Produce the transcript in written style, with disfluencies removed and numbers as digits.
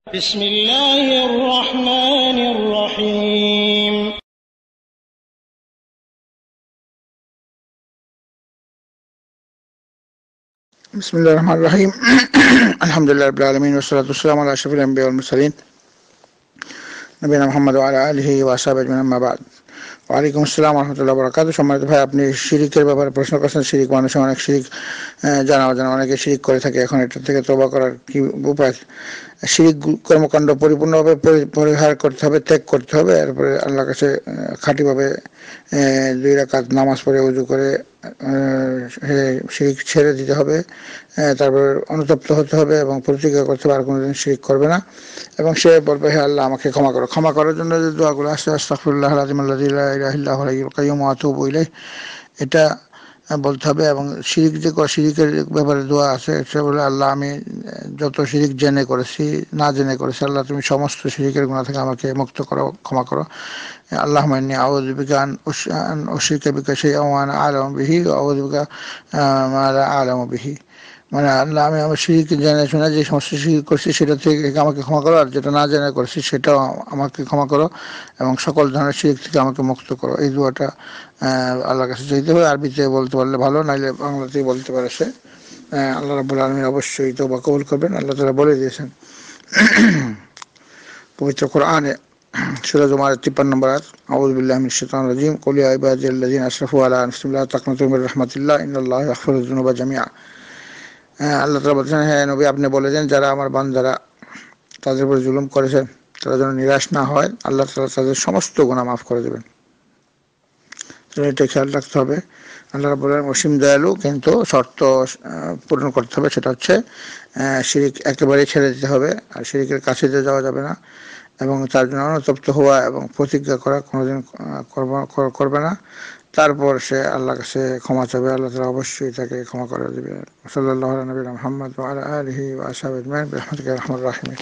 بسم الله الرحمن الرحيم بسم الله الرحمن الرحيم الحمد لله رب العالمين والصلاة والسلام على أشرف الأنبياء والمرسلين নবীনা মুহাম্মদ ওয়া আলা আলিহি ওয়া আসহাবিহি আজমাইন, আম্মা বা'দ। ওয়ালাইকুম আসসালাম ওয়া রাহমাতুল্লাহি ওয়া বারাকাতুহু। সম্মানিত ভাই, আপনি শিরকের ব্যাপারে প্রশ্ন করেছেন। শিরক, মানুষ অনেক শিরক জানা অজানা অনেকে শিরক করে থাকে। এখন এটা থেকে তওবা করার কি উপায়? শিরক কর্মকাণ্ড পরিপূর্ণভাবে পরিহার করতে হবে, ত্যাগ করতে হবে। এরপরে আল্লাহর কাছে খাঁটিভাবে 2 রাকাত নামাজ পড়ে ওযু করে শিরক ছেড়ে দিতে হবে। তারপর অনুতপ্ত হতে হবে এবং প্রতিজ্ঞা করতে হবে আর কোনোদিন শিরক করবে না। এবং সে বলবে, হে আল্লাহ, আমাকে ক্ষমা করো। ক্ষমা করার জন্য যে দোয়াগুলো আছে, আস্তাগফিরুল্লাহাল আযীমাল্লাযী লা ইলাহা ইল্লা হুয়াল হাইয়্যুল কাইয়্যুম ওয়া আতুবু ইলাইহি, এটা বলতে হবে। এবং শিরকের ব্যাপারে দোয়া আছে, সে বলে, আল্লাহ, আমি যত শিরক জেনে করেছি, না জেনে করেছি, আল্লাহ তুমি সমস্ত শিরকের গুনাহ থেকে আমাকে মুক্ত করো, ক্ষমা করো। আল্লাহুম্মা ইন্নী আউযু বিকা আন উশরিকা বিকা শাইআন ওয়া আনা আ'লামু বিহি ওয়া আউযু বিকা মা লা আ'লামু বিহি। মানে আল্লাহ, আমি আমার শিরক জেনে শুনে যে সমস্ত শিরক করছি সেটা থেকে আমাকে ক্ষমা করো, আর যেটা না জেনে করছি সেটাও আমাকে ক্ষমা করো, এবং সকল ধরনের শিরক থেকে আমাকে মুক্ত করো। এই দোয়াটা আল্লাহর কাছে চাইতে হবে। আরবিতে বলতে পারলে ভালো, নাইলে বাংলাতেই বলতে পারে সে। আল্লাহ রাব্বুল আলামিন অবশ্যই তওবা কবুল করবেন। আল্লাহ তাআলা বলে দিয়েছেন পবিত্র কোরআনে, সূরা জুমার 53 নম্বর আয়াত, আউযু বিল্লাহি মিনাশ শাইতানির রাজীম, কুল ইয়া ইবাদিয়াল্লাযীনা আশরাফু আলা আনফুসিহিম লা তাকনাতু মির রাহমাতিল্লাহ ইন্নাল্লাহা ইয়াগফিরুয যুনুবা জামিআ। আল্লাহ তাআলা বলছেন, হ্যাঁ নবী, আপনি বলে দেন, যারা আমার বান্দারা তাদের উপর জুলুম করেছে তারা যেন নিরাশ না হয়, আল্লাহ তাআলা তাদের সমস্ত গুনাহ মাফ করে দেবেন। তো এটা খেয়াল রাখতে হবে। আল্লাহ রাব্বুল আলামিন অসীম দয়ালু, কিন্তু শর্ত পূরণ করতে হবে। সেটা হচ্ছে শিরক একেবারে ছেড়ে দিতে হবে, আর শিরকের কাছে যাওয়া যাবে না, এবং তার জন্য অনুতপ্ত হওয়া এবং প্রতিজ্ঞা করা কোনোদিন করবে না। তারপর সে আল্লাহর কাছে ক্ষমা চাবে, আল্লাহ তাআলা অবশ্যই তাকে ক্ষমা করে দেবে। সাল্লাল্লাহু আলা নবিয়িনা মুহাম্মদ ওয়া আলা আলিহি ওয়া আসহাবিহি আজমাইন বিরহমাতিকা ইয়া আরহামার রাহিমিন।